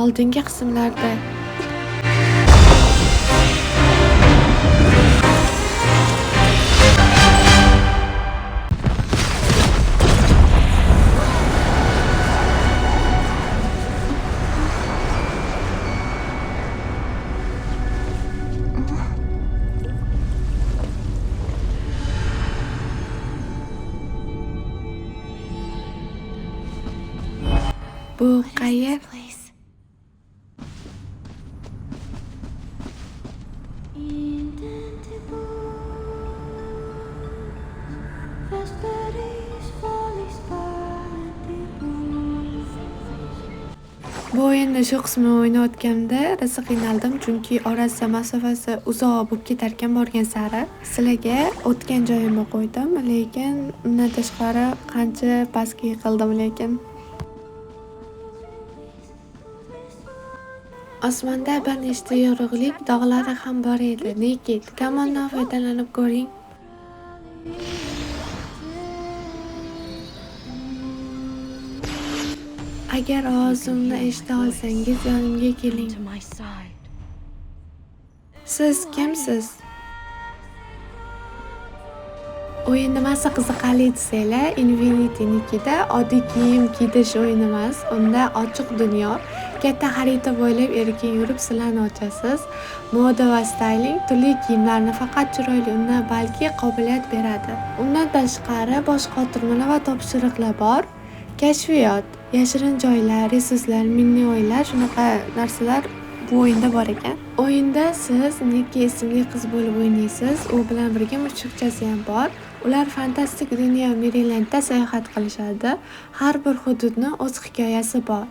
Oldingi qismlarda bu qayer? Bu o'yinni shu qismini o'ynayotganda rosa qiynaldim, chunki orasi masofasi uzoq bo'lib ketarkan borgan sari. Sizlarga o'tgan joyimni qo'ydim, lekin undan tashqari qancha pastga yiqildim lekin. Osmonda bir nechta yorug'lik dog'lari ham bor edi. Naked. Kamondan foydalanib ko'ring. Agar ovozimni eshita olsangiz, yonimga keling. Siz kimsiz? O'yin nimasi qiziqarli desanglar, Infinity'nikida oddiy kiyim kiydish o'yini emas, unda ochiq dunyo, katta xarita bo'ylab erkin yurib sillarni ochasiz. Moda va styling turli kiyimlarni faqat chiroyli, undan balki qobiliyat beradi. Undan tashqari boshqa qotirmalar va topshiriqlar bor. Kashfiyot, yashirin joylar, resurslar, mini o'yinlar, shunaqa narsalar bu o'yinda bor ekan. O'yinda siz Nikki ismli qiz bo'lib o'ynaysiz. U bilan birga mushukchasi ham bor. Ular fantastik dunyo Marylandda sayohat qilishadi. Har bir hududni o'z hikoyasi bor.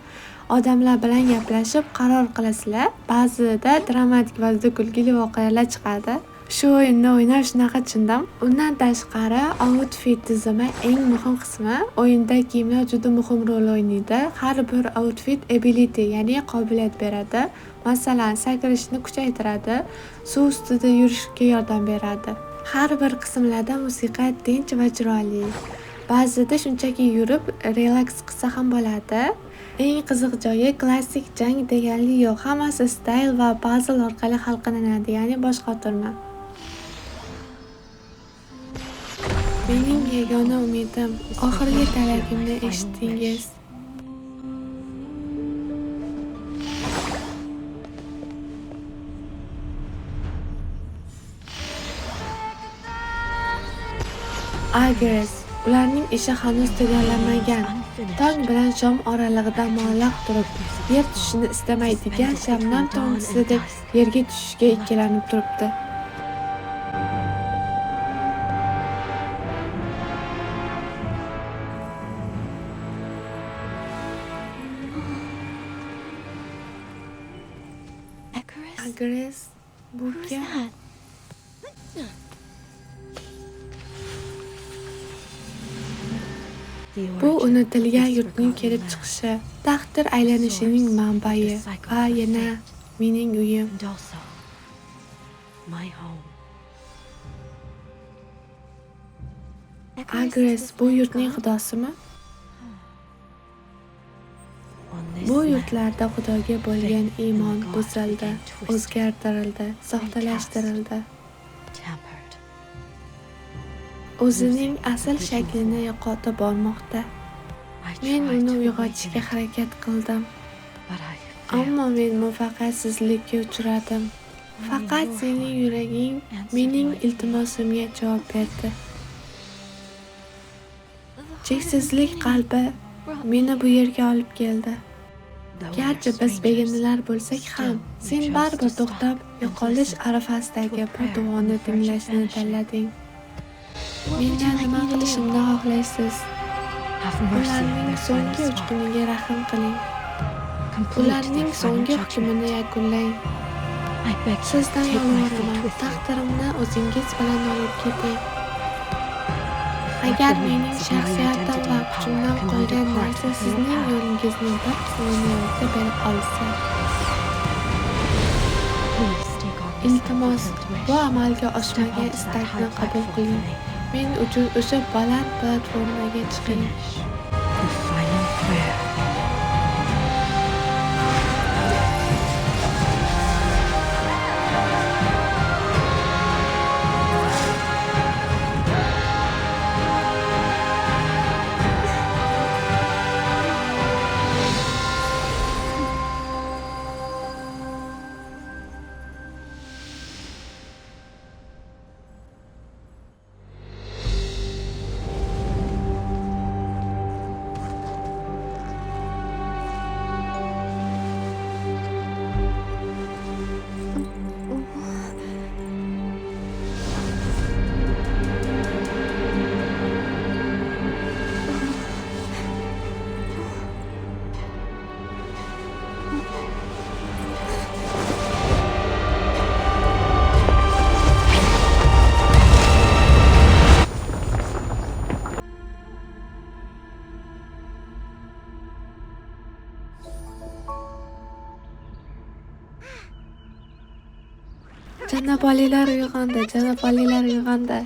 Odamlar bilan gaplashib qaror qilasizlar. Ba'zida dramatik va kulgili voqealar chiqadi. Shu o'yinni o'ynab shunaqa tushundim. Undan tashqari outfit tizimi eng muhim qismi. O'yinda kiyimlar juda muhim rol o'ynaydi. Har bir outfit ability, ya'ni qobiliyat beradi. Masalan, sakrashni kuchaytiradi, suv ustida yurishga yordam beradi. Har bir qismlarda musiqa tinch va chiroyli. Ba'zida shunchaki yurib, relaks qilsa ham bo'ladi. Eng qiziq joyi klassik jang deganli yo'q. Hammasi style va puzzle orqali hal qilinadi, ya'ni bosh qotirma. Mening yagona umidim, oxirgi talabimni eshitdingiz. Agres, ularning ishi hanuz tugallanmagan. Tong bilan shom oralig'ida muallaq turib, yer tushishni istamaydigan shabnam tongsidek yerga tushishga ikkilanib turibdi. Agres, bu kim? Bu unutilgan yurtning kelib chiqishi, taqdir aylanishining manbai va yana mening uyim. Agres bu yurtning xudosimi? Bu yurtlarda Xudoga bo'lgan iymon buzildi, o'zgartirildi, soxtalashtirildi. O'zining asl shaklini yo'qotib bormoqda. Men uni uyg'otishga harakat qildim. Ammo men muvaffaqiyatsizlikka uchradim. Faqat sening yuraging mening iltimosimga javob berdi. Cheksizlik qalbi meni bu yerga olib keldi. Garchi biz begonalar bo'lsak ham, sen baribir to'xtab, yo'qolish arafasidagi bu duoni tinglashni tanlading. Mendan nima qilishimni xohlaysiz? Ularning so'nggi uchquniga rahm qiling. Ularning so'nggi hukmini yakunlang. Sizdan yolvoraman, taqdirimni o'zingiz bilan olib keting. Agar mening shaxsiyatim va kuchimdan qolgan narsa sizning yo'lingizni bir qismini yo'lga berib olsa, iltimos, bu amalga oshmagan istakni qabul qiling. Men uchun o'sha baland platformaga chiqing. Janob oliylar uyg'ondi, janob oliylar uyg'ondi.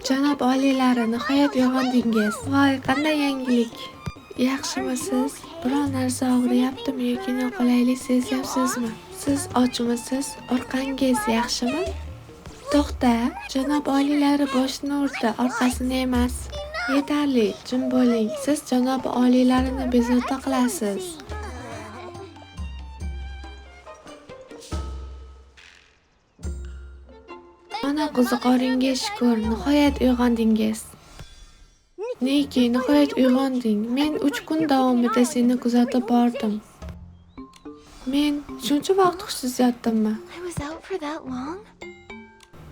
Janob oliylari, nihoyat uyg'ondingiz. Voy, qanday yangilik. Yaxshimisiz? Biror narsa og'riyaptimi yoki noqulaylik sezyapsizmi? Siz ochmisiz? Orqangiz yaxshimi? To'xta, janob oliylari boshini urdi, orqasini emas. Yetarli, jim bo'ling. Siz janob oliylarini bezovta qilasiz. Ana qo'ziqoringa shukr, nihoyat uyg'ondingiz. Neki, nihoyat uyg'onding. Men 3 kun davomida seni kuzatib bordim. Men shuncha vaqt hushsiz yotdimmi?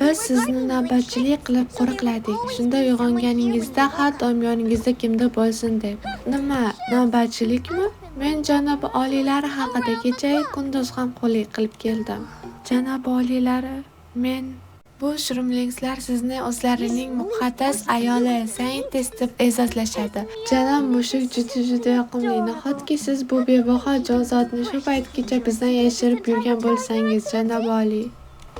Biz sizni navbatchilik qilib qo'riqladik. Shunda uyg'onganingizda har doim yoningizda kimdir bo'lsin deb. Nima, navbatchilikmi? Men janob oliylari haqida kecha kunduz g'amxo'rlik qilib keldim. Janob oliylari, men bu shrimlingslar sizni o'zlarining muqaddas ayoli, sayentist deb e'zozlashadi. Janob mushuk juda yoqimli. Nahotki siz bu bebaho jonzotni shu paytgacha bizdan yashirib yurgan bo'lsangiz, janob oliy.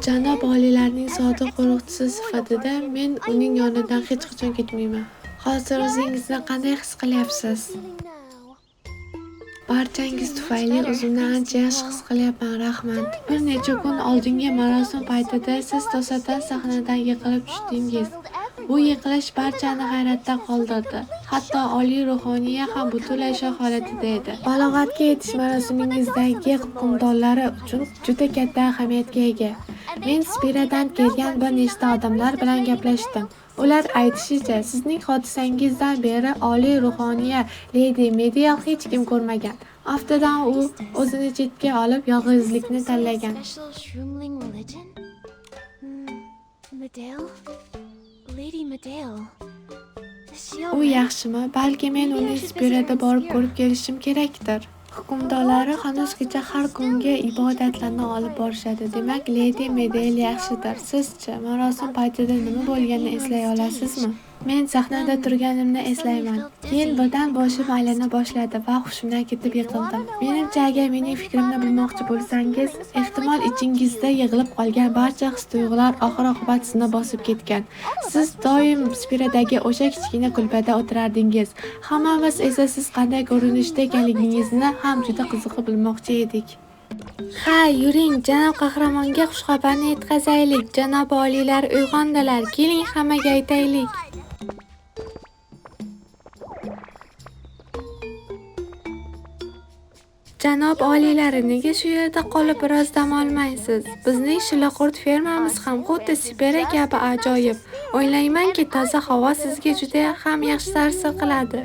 Janob oliylarning sodiq qo'riqchisi sifatida men uning yonidan hech qachon ketmayman. Hozir o'zingizni qanday his qilyapsiz? Barchangiz tufayli o'zimni ancha yaxshi his qilyapman, rahmat. Bir necha kun oldingi marosim paytida siz to'satdan sahnadan yiqilib tushdingiz. Bu yiqilish barchani hayratda qoldirdi. Hatto oliy ruhoniya ham butunlay shok holatida edi. Balog'atga yetish marosimingizdagi hukmdorlari uchun juda katta ahamiyatga ega. Men Spiradan kelgan bir nechta odamlar bilan gaplashdim. Ular aytishicha, sizning hodisangizdan beri oliy ruhoniya Lady Medel hech kim ko'rmagan. Aftidan u o'zini chetga olib yolg'izlikni tanlagan. U yaxshimi? Balki men uni Spirada borib ko'rib kelishim kerakdir. Hukmdorlari hanuzgacha har kungi ibodatlarni olib borishadi. Demak, Lady Medel yaxshidir. Sizchi, marosim paytida nima bo'lganini eslay olasizmi? Men sahnada turganimni eslayman. Keyin birdan boshim aylana boshladi va hushimdan ketib yiqildim. Menimcha, agar mening fikrimni bilmoqchi bo'lsangiz, ehtimol ichingizda yig'ilib qolgan barcha his-tuyg'ular oxir-oqibat sizni bosib ketgan. Siz doim Spiradagi o'sha kichkina kulbada o'tirardingiz. Hammamiz esa siz qanday ko'rinishda ekanligingizni ham juda qiziqib bilmoqchi edik. Ha, yuring, janob qahramonga xushxabarni yetkazaylik. Janob oliylar uyg'ondilar. Keling, hammaga aytaylik. Janob oliylari, nega shu yerda qolib biroz dam olmaysiz? Bizning shilaqurt fermamiz ham xuddi Sibira kabi ajoyib. O'ylaymanki, toza havo sizga juda ham yaxshi ta'sir qiladi.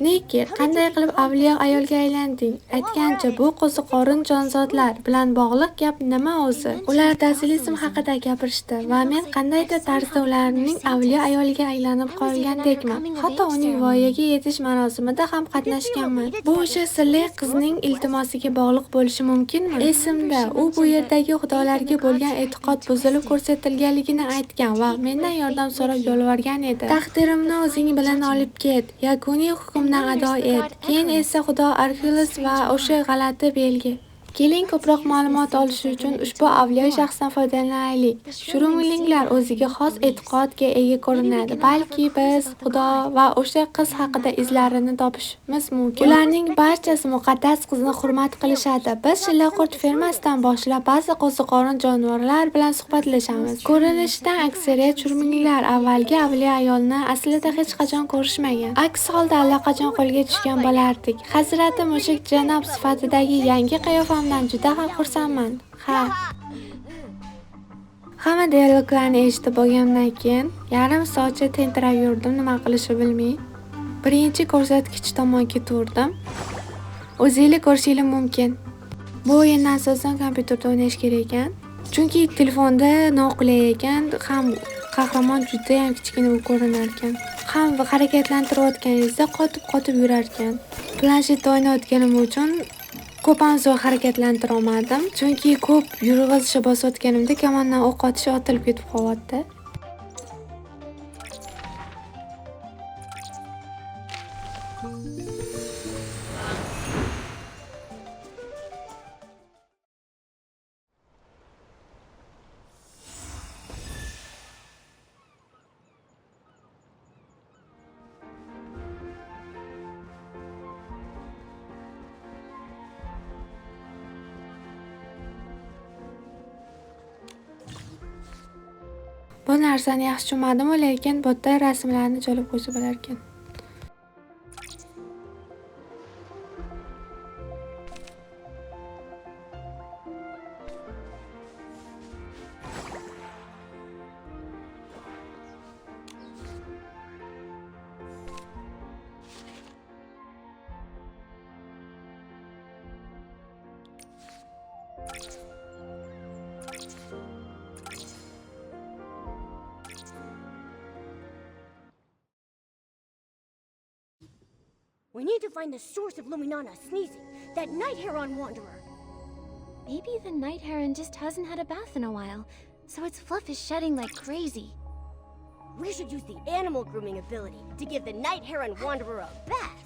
Neki, qanday qilib avliyo ayolga aylanding? Aytgancha, bu qo'ziqorin jonzotlar bilan bog'liq gap nima o'zi? Ular dazilizm haqida gapirishdi va men qandaydir tarzda ularning avliyo ayoliga aylanib qolgandekman. Hatto uning voyaga yetish marosimida ham qatnashganman. Bu o'sha sirli qizning iltimosiga bog'liq bo'lishi mumkinmi? Esimda, u bu yerdagi xudolarga bo'lgan e'tiqod buzilib ko'rsatilganligini aytgan va mendan yordam so'rab yolvorgan edi. Taqdirimni o'zing bilan olib ket. Yakuniy hukmni ado et. Keyin esa xudo Arxeles va o'sha g'alati belgi. Keling, ko'proq ma'lumot olish uchun ushbu avliyo shaxsdan foydalanaylik. Shurumlinglar o'ziga xos e'tiqodga ega ko'rinadi. Balki biz xudo va o'sha qiz haqida izlarini topishimiz mumkin. Ularning barchasi muqaddas qizni hurmat qilishadi. Biz shilaqurt fermasidan boshlab ba'zi qo'ziqorin jonivorlar bilan suhbatlashamiz. Ko'rinishidan aksariyat shurumlinglar avvalgi avliyo ayolni aslida hech qachon ko'rishmagan. Aks holda allaqachon qo'lga tushgan bo'lardik. Hazrati mushuk janob sifatidagi yangi qiyofamdan juda ham xursandman. Ha. Hamma dialoglarni eshitib bo'lgandan keyin yarim soatcha tentirab yurdim, nima qilishni bilmay. Birinchi ko'rsatkich tomonga turdim. O'zingiz ko'rishingiz mumkin. Bu o'yinni asosan kompyuterda o'ynash kerak ekan. Chunki telefonda noqulay ekan, ham qahramon juda ham kichkina bo'lib ko'rinar ekan. Ham harakatlantirayotganingizda qotib yurar ekan. Planshetda o'ynayotganim uchun ko'pamzor harakatlantira olmadim, chunki ko'p yurg'izishni bosayotganimda kamondan o'q otishi otilib ketib qolyapti. Bu narsani yaxshi tushunmadim, lekin bu yerda rasmlarni joylab qo'ysa bo'lar ekan. We need to find the source of Luminana sneezing, that night heron wanderer. Maybe the night heron just hasn't had a bath in a while, so its fluff is shedding like crazy. We should use the animal grooming ability to give the night heron wanderer a bath.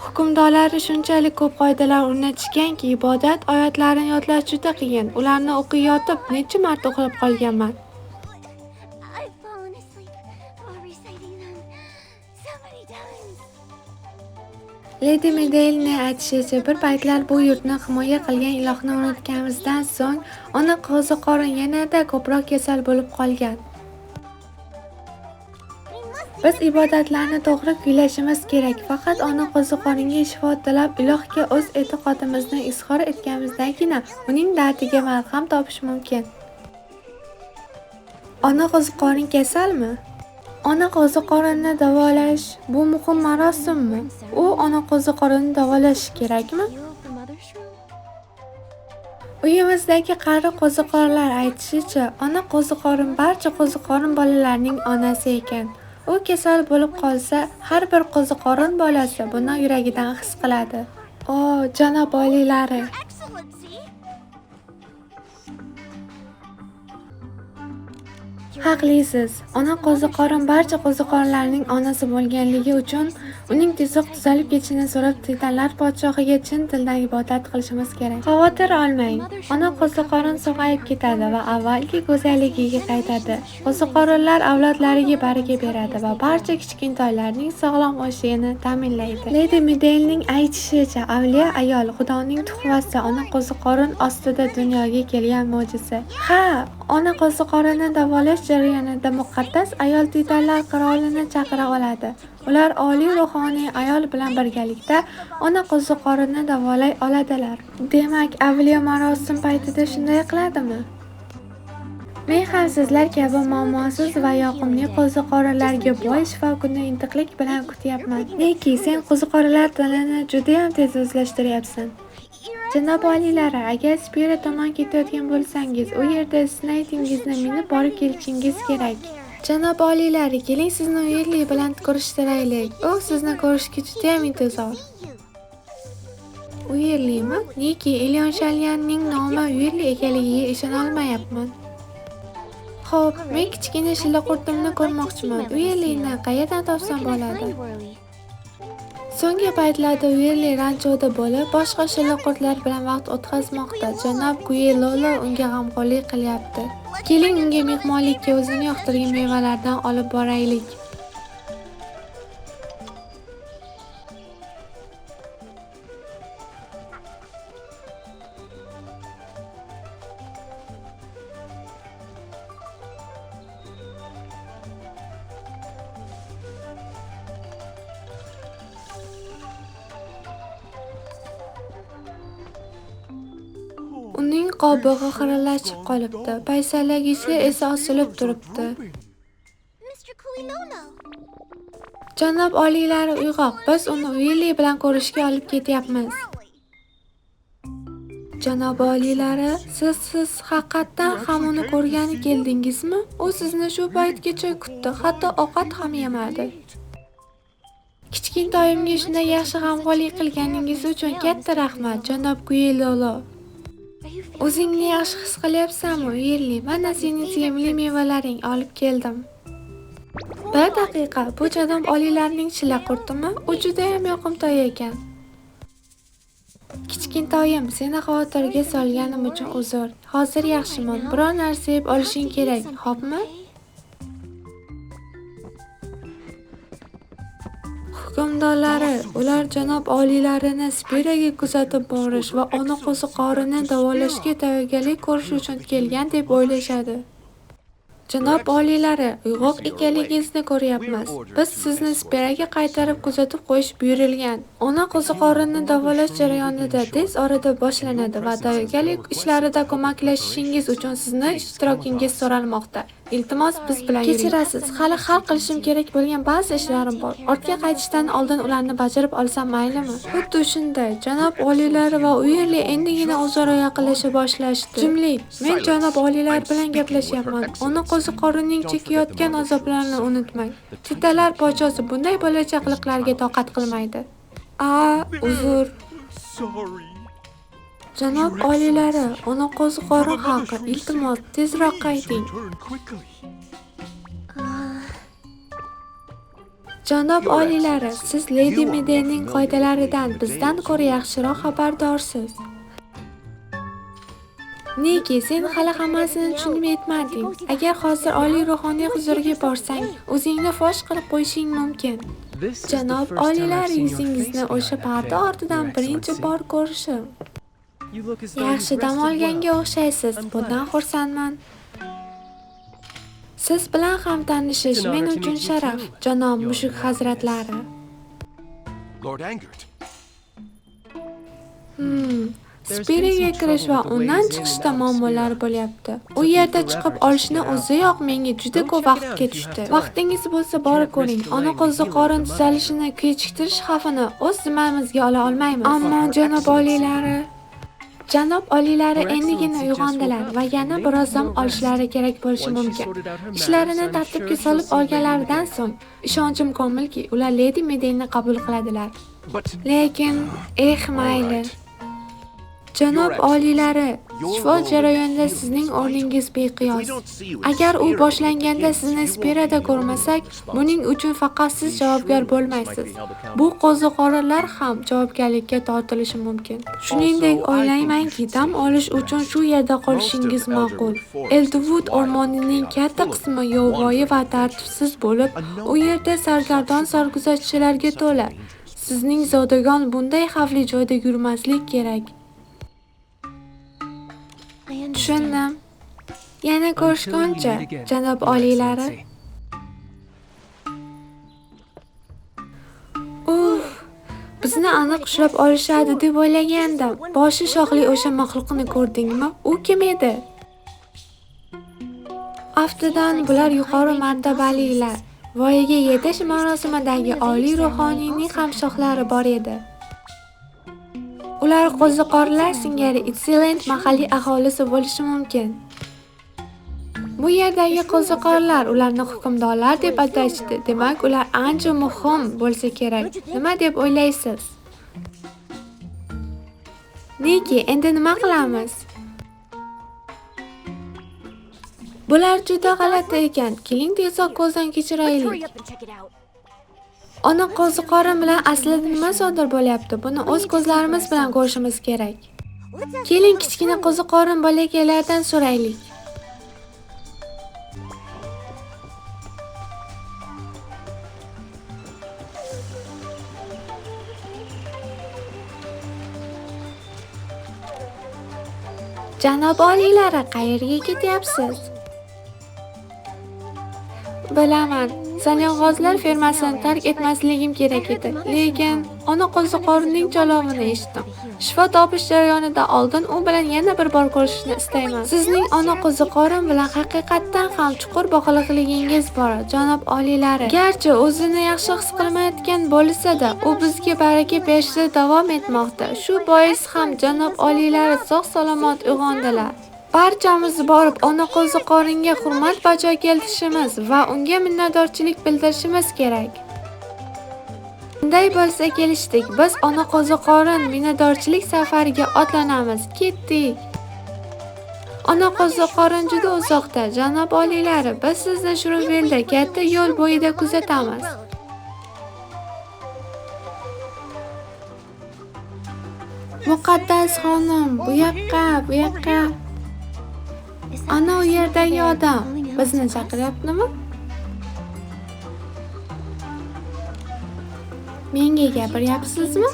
Hukmdorlari shunchalik ko'p qoidalar o'rnatishganki, ibodat oyatlarini yodlash juda qiyin. Ularni o'qiy yotib necha marta uxlab qolganman. I've fallen asleep while reciting them so many times. Lady Medelni aytishicha, bir paytlar bu yurtni himoya qilgan ilohni unutganimizdan so'ng, ona qo'zi qorin yanada ko'proq kasal bo'lib qolgan. Biz ibodatlarni to'g'ri kuylashimiz kerak. Faqat ona qo'zi qoringa shifo tilab, ilohga o'z e'tiqodimizni izhor etganimizdagina uning dardiga malham topish mumkin. Ona qo'zi qorin kasalmi? Ona qo'zi qorinni davolash bu muhim marosimmi? U ona qo'zi qorinni davolashi kerakmi? You of the mother's room? Uyimizdagi qari qo'ziqorlar aytishicha, ona qo'ziqorin barcha qo'ziqorin bolalarning onasi ekan. U kasal bo'lib qolsa, har bir qo'ziqorin bolasi buni yuragidan his qiladi. O, janob oliylari. Excellency! Haqlisiz. Ona qo'ziqorin barcha qo'ziqorinlarning onasi bo'lganligi uchun uning tezroq tuzalib ketishini so'rab Titanlar podshohiga chin dildan ibodat qilishimiz kerak. Xavotir olmang. Ona qo'ziqorin sog'ayib ketadi va avvalgi go'zalligiga qaytadi. Qo'ziqorinlar avlodlariga baraka beradi va barcha kichkintoylarning sog'lom o'sishini ta'minlaydi. Lady Medelning aytishicha, avliyo ayol Xudoning tuhfasi ona qo'ziqorin ostida dunyoga kelgan mo'jiza. Ha, ona qo'ziqorinni davolash jarayonida muqaddas ayol Titanlar qirolini chaqira oladi. Ular oliy ruhoniy ayol bilan birgalikda ona qo'ziqorinni davolay oladilar. Demak, avliyo marosim paytida shunday qiladimi? Men ham sizlar kabi muammosiz va yoqimli qo'ziqorinlarga boy shifokuni intiqlik bilan kutyapman. Neki, sen qo'ziqorinlar tilini juda ham tez o'zlashtiryapsan. Janob oliylari, agar Spira tomon ketayotgan bo'lsangiz, u yerda Snaydingizni minib borib kelishingiz kerak. Janob oliylari, keling sizni Uilli bilan ko'rishtiraylik. U sizni ko'rishga juda ham intizor. Uillimi? Neki, Elion Shalyanning nomi Uilli ekanligiga ishona olmayapman. Xo'p, men kichkina shillaqurtimni ko'rmoqchiman. Uillini qayerdan topsam bo'ladi? So'nggi paytlarda Uilli ranchoda bo'lib, boshqa shillaqurtlar bilan vaqt o'tkazmoqda. Janob Guilolo unga g'amxo'rlik qilyapti. Keling unga mehmonlikka o'zini yoqtirgan mevalardan olib boraylik. Uning qobig'i xiralashib qolibdi, paysallagichi esa osilib turibdi. Mr. Kulilolo. Janob oliylari uyg'oq, biz uni Uilli bilan ko'rishga olib ketyapmiz. Janob oliylari, siz haqiqatdan ham uni ko'rgani keldingizmi? U sizni shu paytgacha kutdi, hatto ovqat ham yemadi. Kichkintoyimga shunday yaxshi g'amxo'rlik qilganingiz uchun katta rahmat, janob Guilolo. O'zingni yaxshi his qilyapsanmi, Uilli? Mana sening sevimli mevalaring olib keldim. Bir daqiqa, bu janob oliylarining shillaqurtimi? U juda ham yoqimtoy ekan. Kichkintoyim, seni xavotirga solganim uchun uzr. Hozir yaxshiman. Biror narsa yeb olishing kerak, xo'pmi? Hukmdorlari, ular janob oliylarini Spiraga kuzatib borish va ona qo'ziqorini davolashga tayyorgarlik ko'rish uchun kelgan deb o'ylashadi. Janob oliylari, uyg'oq ekanligingizni ko'ryapmiz. Biz sizni Spiraga qaytarib kuzatib qo'yish buyurilgan. Ona qo'ziqorini davolash jarayonida tez orada boshlanadi va tayyorgarlik ishlarida ko'maklashishingiz uchun sizni ishtirokingiz so'ralmoqda. Iltimos, biz bilan yuring. Kechirasiz, hali hal qilishim kerak bo'lgan ba'zi ishlarim bor. Ortga qaytishdan oldin ularni bajarib olsam maylimi? Xuddi shunday. Janob oliylari va Uilli endigina o'zaro yaqinlasha boshlashdi. Jimlik, men janob oliylar bilan gaplashyapman. Ona qo'ziqorinning chekayotgan azoblarini unutmang. Titanlar podshosi bunday bo'lajaqliklarga toqat qilmaydi. Uzr. Janob oliylari, ona qo'ziqorin haqi, iltimos, tezroq qayting. Janob oliylari, siz Lady Midayning qoidalaridan bizdan ko'ra yaxshiroq xabardorsiz. Neki, sen hali hammasini tushunib yetmading. Agar hozir oliy ruhoniy huzuriga borsang, o'zingni fosh qilib qo'yishing mumkin. Janob oliylari, yuzingizni o'sha parda ortidan birinchi bor ko'rishim. Yaxshi dam olganga o'xshaysiz. Bundan xursandman. Siz bilan ham tanishish men uchun sharaf, janob mushuk hazratlari. Lord Angert. Spiriga kirish va undan chiqishda muammolar bo'lyapti. U yerda chiqib olishni o'ziyoq menga juda ko'p vaqtga tushdi. Vaqtingiz bo'lsa borib ko'ring. Ona qo'zi qorin tuzalishini kechiktirish xavfini o'z zimmamizga ola olmaymiz. Ammo janob oliylari endigina uyg'ondilar va yana biroz dam olishlari kerak bo'lishi mumkin. Ishlarini tartibga solib olganlaridan so'ng ishonchim komilki, ular Lady Midayni qabul qiladilar. Lekin, mayli. Janob oliylari, shifo jarayonida sizning o'rningiz beqiyos. Agar u boshlanganda sizni Spirada ko'rmasak, buning uchun faqat siz javobgar bo'lmaysiz. Bu qo'ziqorinlar ham javobgarlikka tortilishi mumkin. Shuningdek, o'ylaymanki, dam olish uchun shu yerda qolishingiz ma'qul. Eldwood o'rmonining katta qismi yovvoyi va tartibsiz bo'lib, u yerda sargardon sarguzashtchilarga to'la. Sizning zodagon bunday xavfli joyda yurmaslik kerak. Tushundim. Yana ko'rishguncha, janob oliylari. Bizni aniq ushlab olishadi deb o'ylagandim. Boshi shoxli o'sha maxluqni ko'rdingmi? U kim edi? Aftidan bular yuqori martabalilar. Voyaga yetish marosimidagi oliy ruhoniyning ham shoxlari bor edi. Ular qo'ziqorinlar singari Excellent mahalliy aholisi bo'lishi mumkin. Bu yerdagi qo'ziqorinlar ularni hukmdorlar deb atashdi. Demak, ular ancha muhim bo'lsa kerak. Nima deb o'ylaysiz? Neki, endi nima qilamiz? Bular juda g'alati ekan. Keling tezroq ko'zdan kechiraylik. Ona qo'ziqorin bilan aslida nima sodir bo'lyapti? Buni o'z ko'zlarimiz bilan ko'rishimiz kerak. Keling kichkina qo'ziqorin bolakaylardan so'raylik. Janob oliylari, qayerga ketyapsiz? Bilaman, Salyog'ozlar fermasini tark etmasligim kerak edi. Lekin ona qo'ziqorinning cholovini eshitdim. Shifo topish jarayonida oldin u bilan yana bir bor ko'rishishni istayman. Sizning ona qo'ziqorin bilan haqiqatdan ham chuqur bog'liqligingiz bor, janob oliylari. Garchi o'zini yaxshi his qilmayotgan bo'lsa-da, u bizga baraka berishda davom etmoqda. Shu bois ham janob oliylari sog'-salomat uyg'ondilar. Barchamiz borib ona qo'ziqoringa hurmat bajo keltirishimiz va unga minnatdorchilik bildirishimiz kerak. Unday bo'lsa kelishdik. Biz ona qo'ziqorin minnatdorchilik safariga otlanamiz. Ketdik. Ona qo'ziqorin juda uzoqda, janob oliylari. Biz sizni Shruvilda katta yo'l bo'yida kuzatamiz. Muqaddas xonim, bu yoqqa. Ana u yerdagi odam bizni chaqiryaptimi? Menga gapiryapsizmi?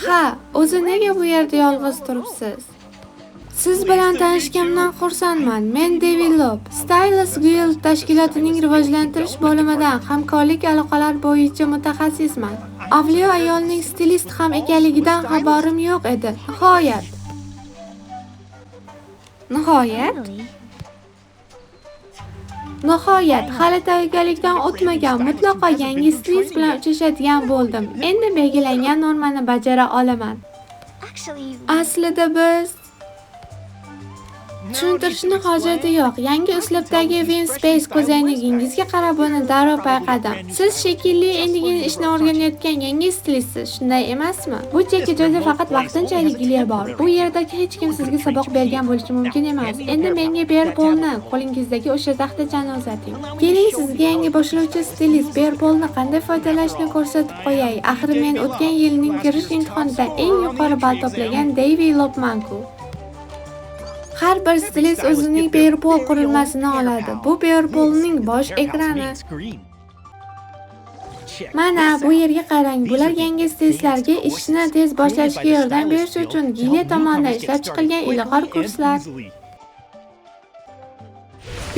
Ha, o'zi nega bu yerda yolg'iz turibsiz? Siz bilan tanishganimdan xursandman. Men Devilop, Stylus Guild tashkilotining rivojlantirish bo'limidan hamkorlik aloqalari bo'yicha mutaxassisman. Avliyo ayolning stilist ham ekanligidan xabarim yo'q edi. Nihoyat, hali tayyorgarlikdan o'tmagan, mutlaqo yangi stilist bilan uchrashadigan bo'ldim. Endi belgilangan normani bajara olaman. Aslida biz Tushuntirishni hojati yo'q. Yangi uslubdagi WinSpace ko'zoynagingizga qarab buni darrov payqadim. Siz shekilli endigina ishni o'rganayotgan yangi stilistsiz, shunday emasmi? Bu chekka joyda faqat vaqtinchalik gilya bor. Bu yerdagi hech kim sizga saboq bergan bo'lishi mumkin emas. Endi menga Bearpolni, qo'lingizdagi o'sha taxtachani uzating. Keling, sizga yangi boshlovchi stilist Bearpolni qanday foydalashni ko'rsatib qo'yay. Axir men o'tgan yilning kirish imtihonidan eng yuqori ball to'plagan Davey Lopman-ku. Har bir stilist o'zining Bearpol qurilmasini oladi. Bu Bearpolning bosh ekrani. Mana bu yerga qarang. Bular yangi stilistlarga ishni tez boshlashga yordam berish uchun Gilya tomonidan ishlab chiqilgan ilg'or kurslar.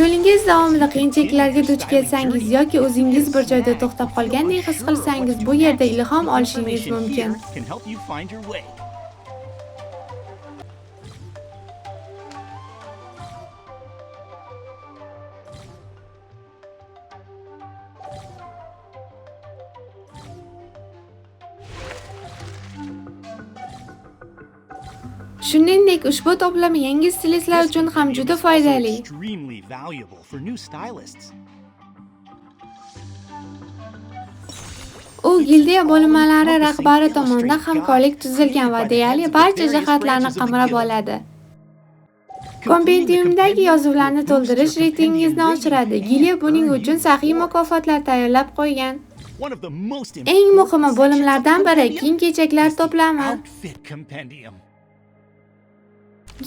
Yo'lingiz davomida qiyinchiliklarga duch kelsangiz yoki o'zingiz bir joyda to'xtab qolgandek his qilsangiz, bu yerda ilhom olishingiz mumkin. Shuningdek, ushbu to'plama yangi stilistlar uchun ham juda foydali. U gildiya bo'linmalari rahbari tomonidan hamkorlik tuzilgan va deyarli barcha jihatlarni qamrab oladi. Kompendiumdagi yozuvlarni to'ldirish reytingingizni oshiradi. Gildiya buning uchun saxiy mukofotlar tayyorlab qo'ygan. Eng muhimi bo'limlardan biri kiyim-kechaklar to'plami.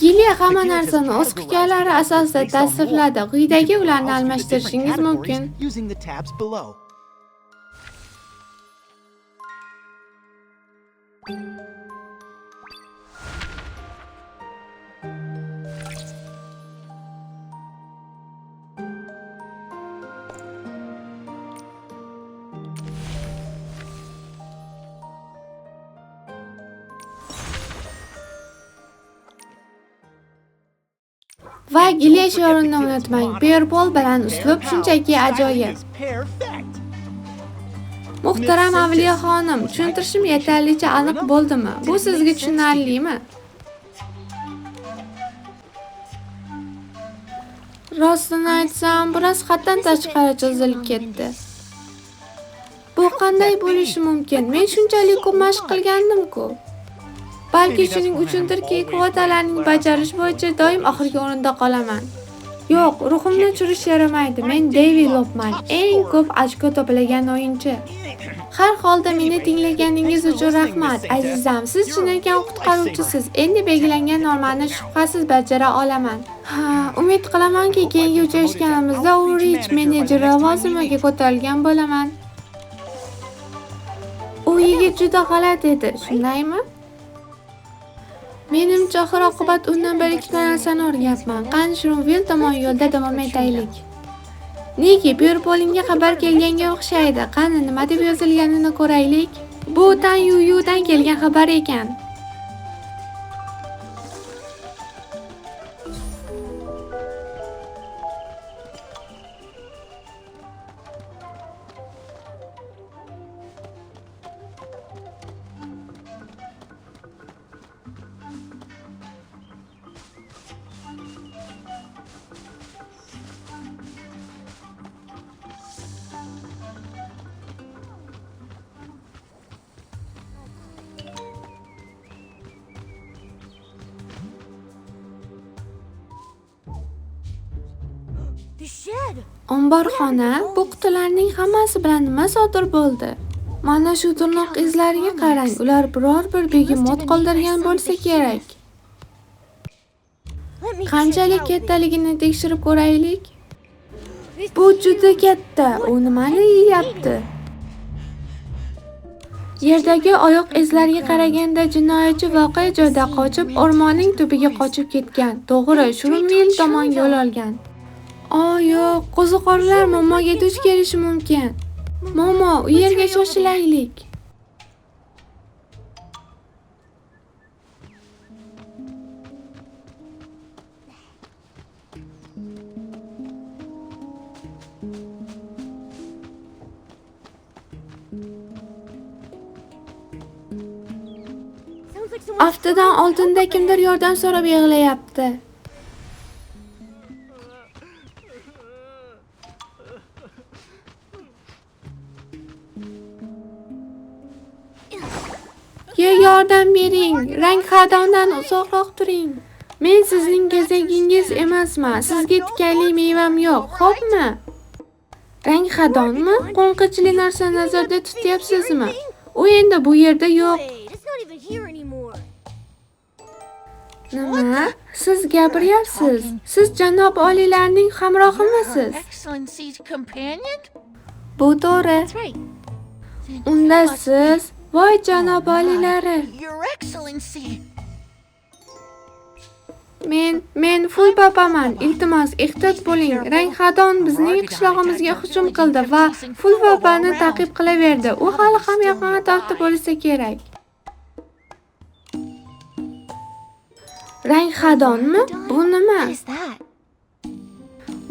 Gilya hamma narsani o'z hikoyalari asosida tasvirladi. Quyidagi ularni almashtirishingiz mumkin. Va Gilya shiorini unutmang. Bearpol bilan uslub shunchaki ajoyib. Muhtaram Avliyo xonim, tushuntirishim yetarlicha aniq bo'ldimi? Bu sizga tushunarlimi? Rostini aytsam, biroz haddan tashqari cho'zilib ketdi. Bu qanday bo'lishi mumkin? Men shunchalik ko'p mashq qilgandim-ku. Balki shuning uchundirki, kvotalarning bajarish bo'yicha doim oxirgi o'rinda qolaman. Yo'q, ruhimni tushirish yaramaydi. Men Davey Lopman, eng ko'p ochko to'plagan o'yinchi. Har holda meni tinglaganingiz uchun rahmat, azizam. Siz chinakam qutqaruvchisiz. Endi belgilangan normani shubhasiz bajara olaman. Umid qilamanki, keyingi uchrashganimizda u Rich menejer lavozimiga ko'tarilgan bo'laman. U yigit juda g'alati edi, shundaymi? Menimcha oxir-oqibat undan bir ikkita narsani o'rganyapman. Qani Shrumville tomon yo'lda davom etaylik. Nega Bearpolingga xabar kelganga o'xshaydi? Qani nima deb yozilganini ko'raylik. Bu Tan Yuyudan kelgan xabar ekan. Omborxona, bu qutilarning hammasi bilan nima sodir bo'ldi? Mana shu tirnoq izlariga qarang, ular biror bir begemot qoldirgan bo'lsa kerak. Qanchalik kattaligini tekshirib ko'raylik. Bu juda katta. U nimani yeyapti? Yerdagi oyoq izlariga qaraganda jinoyatchi voqea joyida qochib, o'rmonning tubiga qochib ketgan. To'g'ri, Shrumville tomon yo'l olgan. Yo'q, qo'ziqorinlar Momoga duch kelishi mumkin. Momo, u yerga shoshilaylik. Aftidan oldinda kimdir yordam so'rab yig'layapti. Yordam bering. Rang xadondan uzoqroq turing. Men sizning kezagingiz emasman. Sizga tikanli mevam yo'q, xo'pmi? Rang xadonmi? Qo'ng'ichli narsa nazarda tutyapsizmi? U endi bu yerda yo'q. Wait, it's not even here anymore. Nima? Siz gapiryapsiz? Siz janob oliylarning hamrohimisiz? Excellency's companion? Bu to'g'ri. That's right. Unda siz, voy janob oliylari. Your Excellency. Men ful papaman. Iltimos, ehtiyot bo'ling. Rang xadon bizning qishlog'imizga hujum qildi va ful papani ta'qib qilaverdi. U hali ham yaqin atrofda bo'lsa kerak. Rang xadonmi? Bu nima? What is that?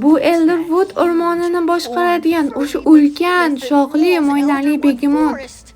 Bu Elderwood o'rmonini boshqaradigan o'sha ulkan, shoxli, mo'ynali begemot. Forest.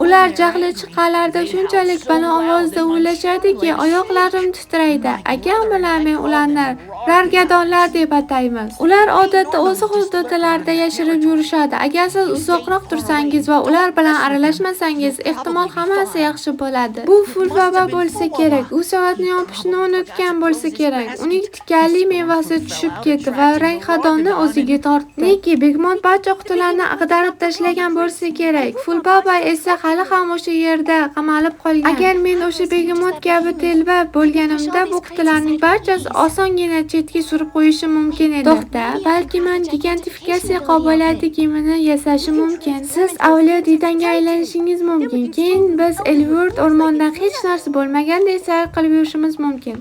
Ular jahli chiqqanlarda shunchalik baland ovozda o'ylashadiki, oyoqlarim titraydi. Akam bilan men ularni rargadonlar deb ataymiz. Ular odatda o'z hududlarida yashirib yurishadi. Agar siz uzoqroq tursangiz va ular bilan aralashmasangiz, ehtimol hammasi yaxshi bo'ladi. Bu ful baba bo'lsa kerak. U soatni yopishni unutgan bo'lsa kerak. Uning tikanli mevasi tushib ketdi va rang xadonni o'ziga tortdi. Neki begemot barcha qutilarni ag'darib tashlagan bo'lsa kerak. Ful baba esa hali ham o'sha yerda qamalib qolgan. Agar men o'sha begemot kabi telba bo'lganimda, bu qutilarning barchasi osongina chetga surib qo'yishim mumkin edi. To'xta, balki men gigantifikatsiya qobiliyati kiyimini yasashim mumkin. Siz avliyo didanga aylanishingiz mumkin. Keyin biz Elwood o'rmonidan hech narsa bo'lmagandek sayr qilib yurishimiz mumkin.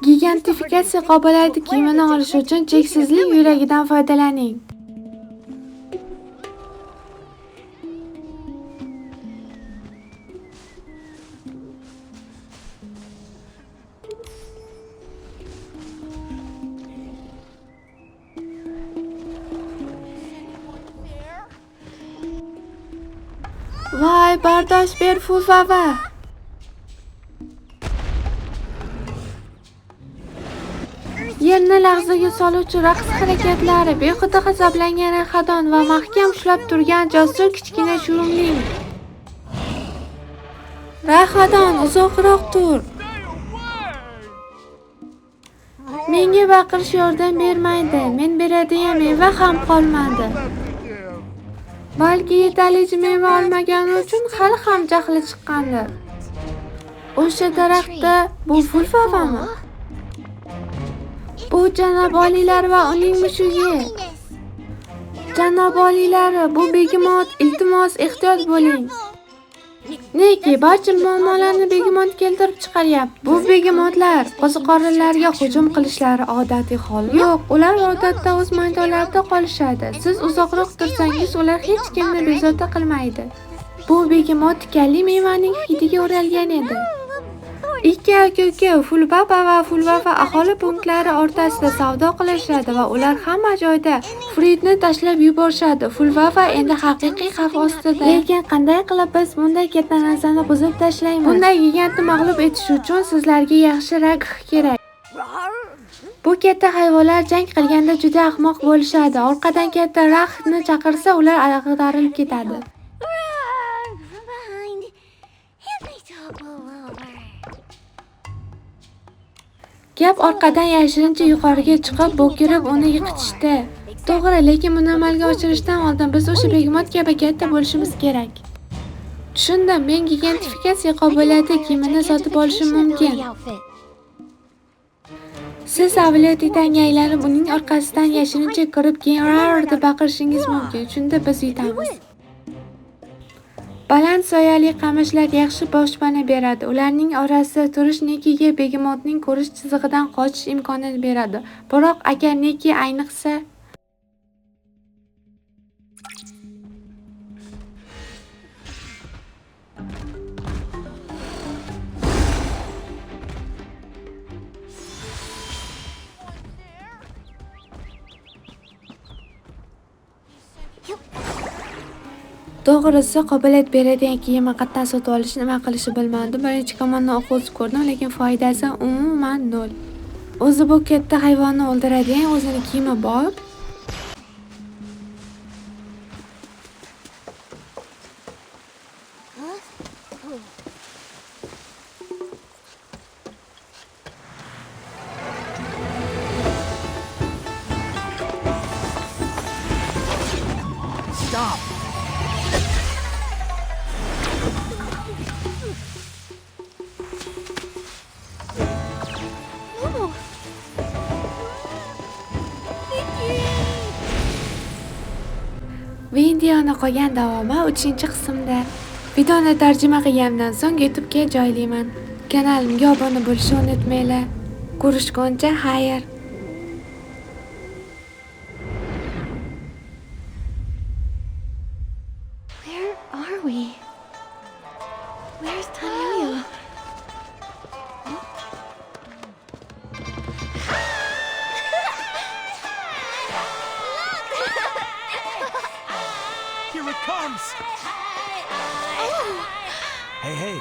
Gigantifikatsiya qobiliyati kiyimini olish uchun cheksizlik yuragidan foydalaning. Voy, bardosh ber fufava. Yerni lahzaga soluvchi raqs harakatlari, behuda g'azablangan xadon va mahkam ushlab turgan jasur kichkina shurumling. Raxadon, uzoqroq tur. Menga baqirish yordam bermaydi. Men beradigan meva ham qolmadi. Balki yetarlicha meva olmagani uchun hali ham jahli chiqqandir. O'sha daraxtda bu ful favami? Bu janob oliylar va uning mushugi. Janob oliylari, bu begemot, iltimos ehtiyot bo'ling. Neki barcha muammolarni begemot keltirib chiqaryapti. Bu begemotlar qo'ziqorinlarga hujum qilishlari odatiy hol. Yo'q, ular odatda o'z maydonlarida qolishadi. Siz uzoqroq tursangiz, ular hech kimni bezovta qilmaydi. Bu begemot tikanli mevaning hidiga o'ralgan edi. Ikki aka-uka Fulbaba va Fulbaba aholi punktlari o'rtasida savdo qilishadi va ular hamma joyda Fridni tashlab yuborishadi. Fulbaba endi haqiqiy xavf ostida. Lekin qanday qilib biz bunday katta narsani buzib tashlaymiz? Bunday gigantni mag'lub etish uchun sizlarga yaxshi rag kerak. Bu katta hayvonlar jang qilganda juda ahmoq bo'lishadi. Orqadan katta rag'ni chaqirsa, ular ag'darilib ketadi. From behind, and they topple over. Gap orqadan yashirincha yuqoriga chiqib, bo'kirib uni yiqitishdi. To'g'ri, lekin buni amalga oshirishdan oldin biz o'sha begemot kabi katta bo'lishimiz kerak. Tushundim, men gigantifikatsiya qobiliyati kiyimini sotib olishim mumkin. Siz avliyo titanga aylanib, uning orqasidan yashirincha kirib, keyin rar deb baqirishingiz mumkin. Shunda biz yutamiz. Baland soyali qamishlar yaxshi boshpana beradi. Ularning orasida turish Nekiga begemotning ko'rish chizig'idan qochish imkonini beradi. Biroq agar Neki ayniqsa To'g'risi, qobiliyat beradigan kiyimni qayerdan sotib olish, nima qilishni bilmadim. Birinchi komandan o'qib ko'rdim, lekin foydasi umuman nol. O'zi bu katta hayvonni o'ldiradigan o'zini kiyimi bor. Stop. Oh, Videoni qolgan davomi 3-qismda. Videoni tarjima qilgandan so'ng YouTube'ga joylayman. Kanalimga obuna bo'lishni unutmanglar. Ko'rishguncha xayr. where are we? Where's Tanya? Here it comes! Oh, Hey, hey,